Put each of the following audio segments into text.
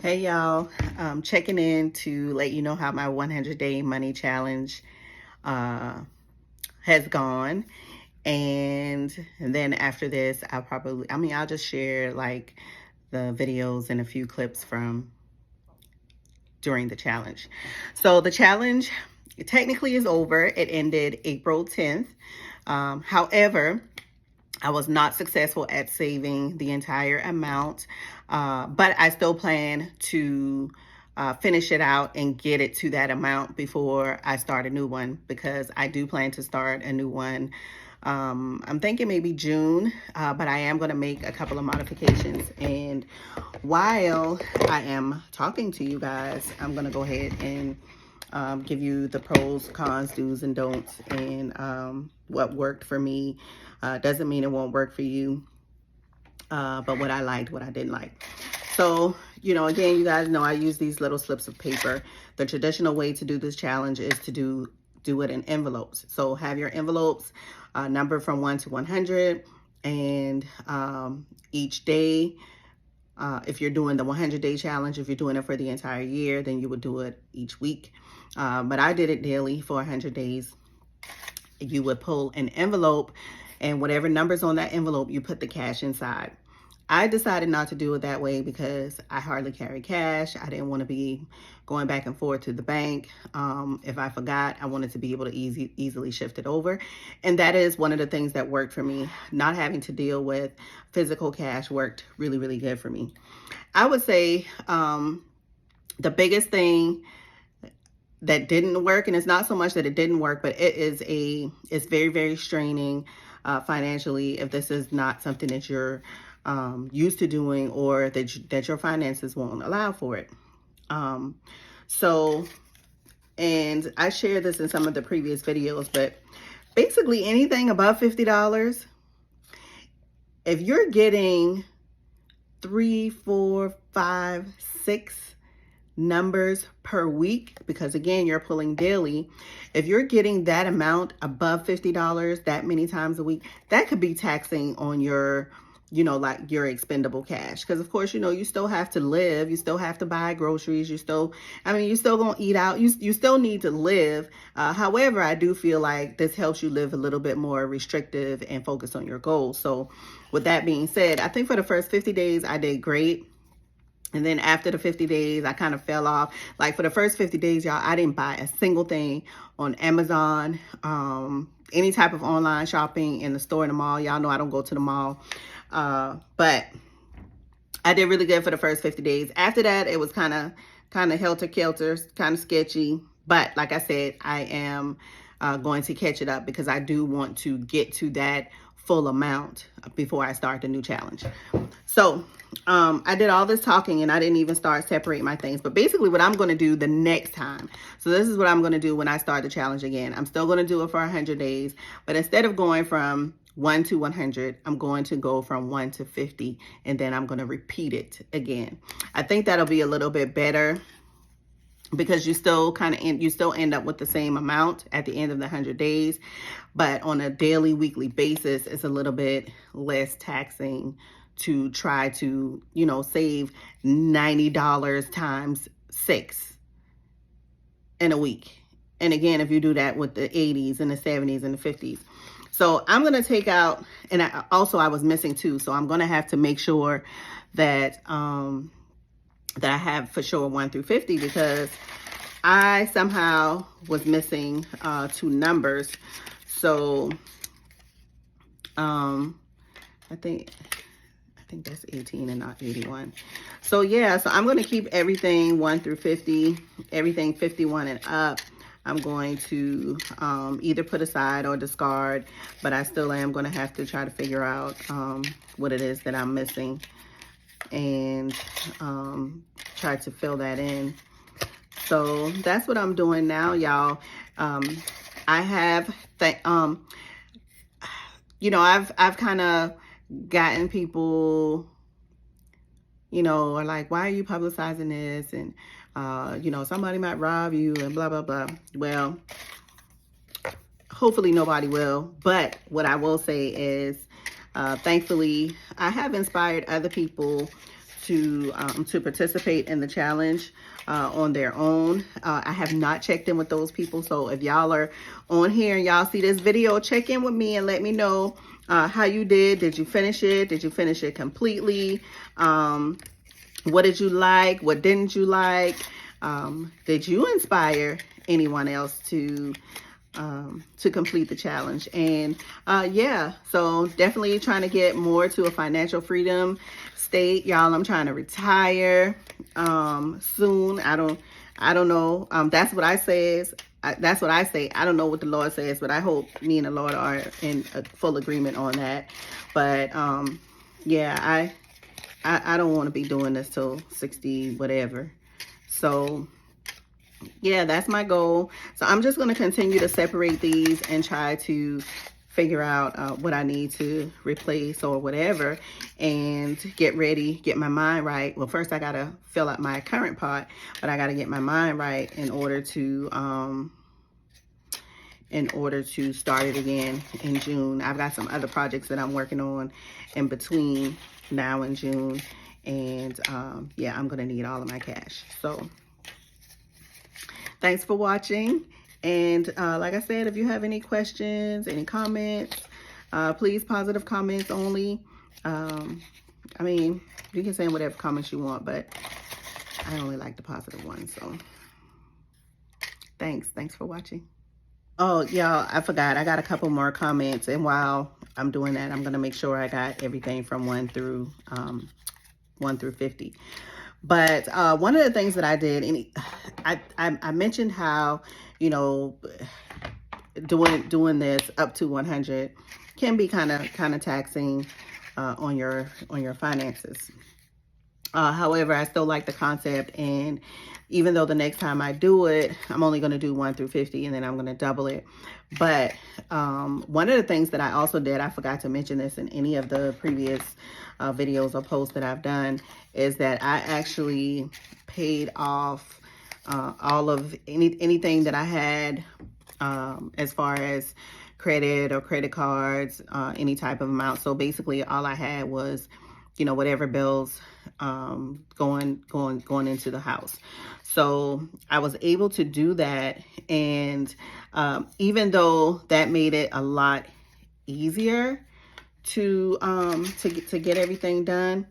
Hey y'all, checking in to let you know how my 100-day money challenge uh, has gone. And then after this, I'll just share like the videos and a few clips from during the challenge. So the challenge technically is over. It ended April 10th. However, I was not successful at saving the entire amount, but I still plan to finish it out and get it to that amount before I start a new one, because I do plan to start a new one. I'm thinking maybe June, but I am going to make a couple of modifications. And while I am talking to you guys, I'm going to go ahead and give you the pros, cons, do's, and don'ts, and what worked for me. Doesn't mean it won't work for you, but what I liked, what I didn't like. So, again, you guys know I use these little slips of paper. The traditional way to do this challenge is to do it in envelopes. So have your envelopes numbered from 1 to 100, and each day, if you're doing the 100-day challenge, if you're doing it for the entire year, then you would do it each week. But I did it daily for 100 days. You would pull an envelope, and whatever number's on that envelope, you put the cash inside. I decided not to do it that way because I hardly carry cash. I didn't want to be going back and forth to the bank. If I forgot, I wanted to be able to easily shift it over. And that is one of the things that worked for me. Not having to deal with physical cash worked really, really good for me. I would say the biggest thing that didn't work, and it's not so much that it didn't work, but it's very, very straining financially if this is not something that you're used to doing, or that your finances won't allow for it. And I shared this in some of the previous videos, but basically anything above $50, if you're getting 3, 4, 5, 6 numbers per week, because again, you're pulling daily, if you're getting that amount above $50 that many times a week, that could be taxing on your like your expendable cash. Because of course, you still have to live, you still have to buy groceries, you still gonna eat out, you still need to live. However, I do feel like this helps you live a little bit more restrictive and focus on your goals. So with that being said, I think for the first 50 days I did great. And then after the 50 days, I kind of fell off. Like for the first 50 days, y'all, I didn't buy a single thing on Amazon, any type of online shopping, in the store, in the mall. Y'all know I don't go to the mall. But I did really good for the first 50 days. After that, it was kind of helter-kelter, kind of sketchy. But like I said, I am going to catch it up, because I do want to get to that full amount before I start the new challenge. So I did all this talking and I didn't even start separating my things. But basically what I'm going to do the next time, so this is what I'm going to do when I start the challenge again. I'm still going to do it for 100 days, but instead of going from 1 to 100, I'm going to go from 1 to 50, and then I'm going to repeat it again. I think that'll be a little bit better, because you still end up with the same amount at the end of the 100 days, but on a daily, weekly basis, it's a little bit less taxing to try to, save $90 times 6 in a week. And again, if you do that with the 80s and the 70s and the 50s. So I'm going to take out, and I was missing 2. So I'm going to have to make sure that, that I have for sure 1 through 50, because I somehow was missing 2 numbers. So I think that's 18 and not 81. So yeah, so I'm going to keep everything 1 through 50, everything 51 and up. I'm going to either put aside or discard, but I still am going to have to try to figure out what it is that I'm missing, and try to fill that in. So that's what I'm doing now, y'all. I have I've kind of gotten people, are like, why are you publicizing this? And somebody might rob you and blah blah blah. Well, hopefully nobody will, but what I will say is, thankfully, I have inspired other people to participate in the challenge on their own. I have not checked in with those people, so if y'all are on here and y'all see this video, check in with me and let me know how you did. Did you finish it? Did you finish it completely? What did you like? What didn't you like? Did you inspire anyone else to complete the challenge? And yeah, so definitely trying to get more to a financial freedom state, y'all. I'm trying to retire soon. I don't know. That's what I says. That's what I say. I don't know what the Lord says, but I hope me and the Lord are in a full agreement on that. But yeah, I don't want to be doing this till 60 whatever. So yeah, that's my goal. So I'm just going to continue to separate these and try to figure out what I need to replace or whatever, and get ready, get my mind right. Well, first I got to fill out my current pot, but I got to get my mind right in order to start it again in June. I've got some other projects that I'm working on in between now and June. And yeah, I'm going to need all of my cash. So thanks for watching. And like I said, if you have any questions, any comments, please positive comments only. I mean, you can send whatever comments you want, but I only like the positive ones. So thanks for watching. Oh, y'all, I forgot. I got a couple more comments. And while I'm doing that, I'm going to make sure I got everything from 1 through 50. But one of the things that I did, I mentioned how, you know, doing this up to 100 can be kind of taxing on your finances. However, I still like the concept, and even though the next time I do it, I'm only going to do 1 through 50, and then I'm going to double it. But one of the things that I also did, I forgot to mention this in any of the previous videos or posts that I've done, is that I actually paid off all of anything that I had as far as credit or credit cards, any type of amount. So basically all I had was, you know, whatever bills going into the house. So I was able to do that, and even though that made it a lot easier to get everything done,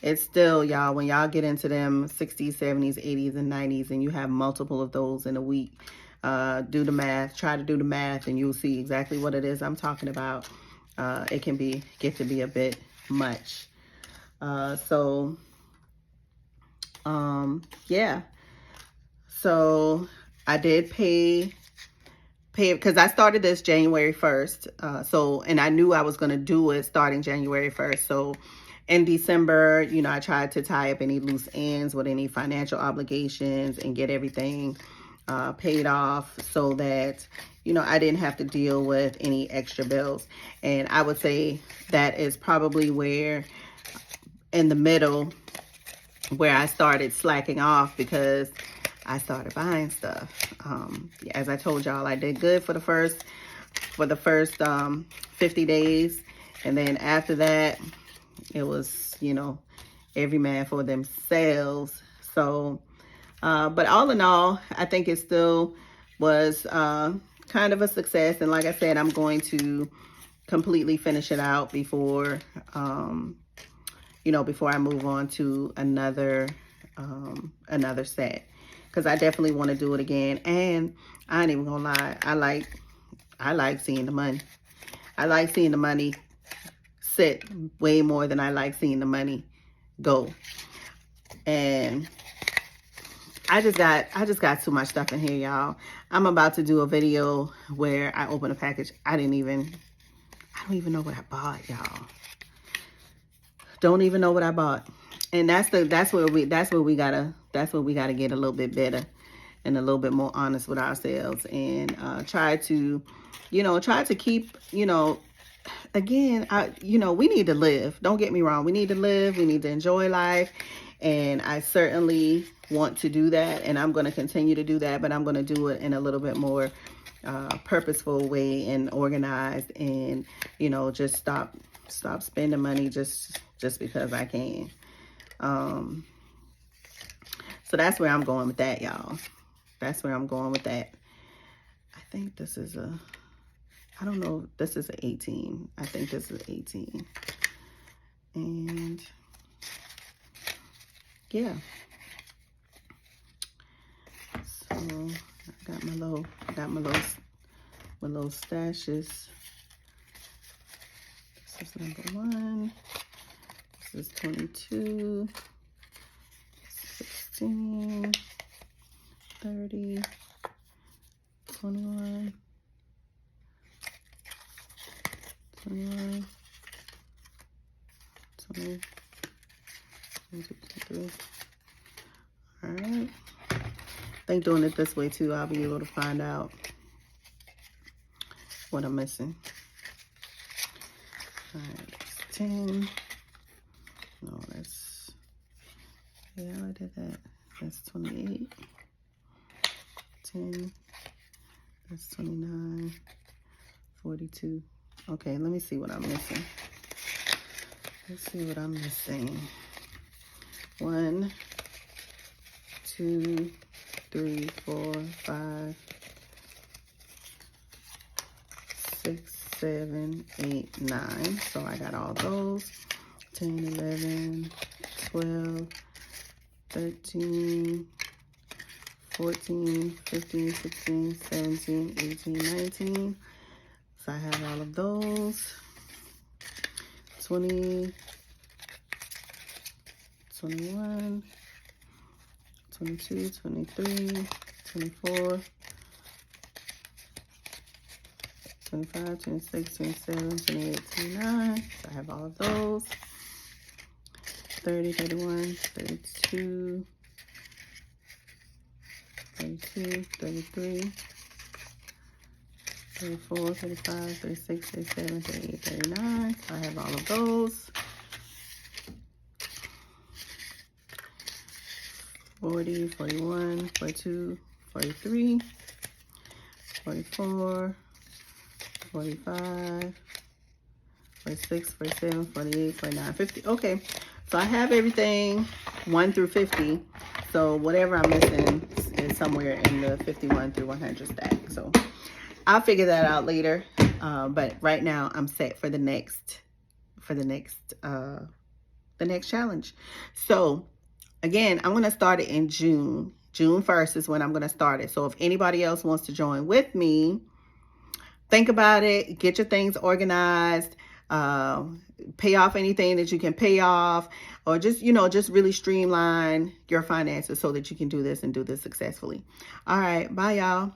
it's still, y'all, when y'all get into them 60s, 70s, 80s, and 90s, and you have multiple of those in a week, do the math, try to do the math, and you'll see exactly what it is I'm talking about. It can get to be a bit much. Yeah. So I did pay because I started this January 1st. And I knew I was going to do it starting January 1st. So in December, you know, I tried to tie up any loose ends with any financial obligations and get everything paid off so that, you know, I didn't have to deal with any extra bills. And I would say that is probably where in the middle where I started slacking off, because I started buying stuff. As I told y'all, I did good for the first 50 days. And then after that, it was, you know, every man for themselves. So, but all in all, I think it still was kind of a success. And like I said, I'm going to completely finish it out before, you know, before I move on to another set. Because I definitely want to do it again. And I ain't even gonna lie, I like seeing the money. I like seeing the money sit way more than I like seeing the money go. And I just got too much stuff in here, y'all. I'm about to do a video where I open a package. I don't even know what I bought, y'all. Don't even know what I bought. And that's where we gotta get a little bit better and a little bit more honest with ourselves, and try to keep, you know, again, you know, we need to live. Don't get me wrong. We need to live. We need to enjoy life. And I certainly want to do that. And I'm going to continue to do that, but I'm going to do it in a little bit more purposeful way and organized, and, you know, just stop spending money just because I can. So that's where I'm going with that, y'all. That's where I'm going with that. I think this is a, I don't know, this is an 18. I think this is 18. And yeah. So I got my little stashes. This is number 1. This is 22, 16, 30, 21, 21, 20, 22, 23. All right. I think doing it this way too, I'll be able to find out what I'm missing. All right, that's 10. No, that's, yeah, I did that. That's 28. 10. That's 29. 42. Okay, let me see what I'm missing. Let's see what I'm missing. 1, 2, 3, 4, 5, 6, 7, 8, 9. So I got all those. 10, 11, 12, 13, 14, 15, 16, 17, 18, 19. So I have all of those. 20, 21, 22, 23, 24, 25, 26, 27, 28, 29. So I have all of those. 30, 31, 32, 32, 33, 34, 35, 36, 37, 38, 39. So I have all of those. 40, 41, 42, 43, 44, 45, 46, 47, 48, 49, 50. Okay, so I have everything 1 through 50. So whatever I'm missing is somewhere in the 51 through 100 stack. So I'll figure that out later. But right now I'm set for the next challenge. So again, I'm going to start it in June. June 1st is when I'm going to start it. So if anybody else wants to join with me, think about it, get your things organized, pay off anything that you can pay off, or just, just really streamline your finances so that you can do this and do this successfully. All right. Bye, y'all.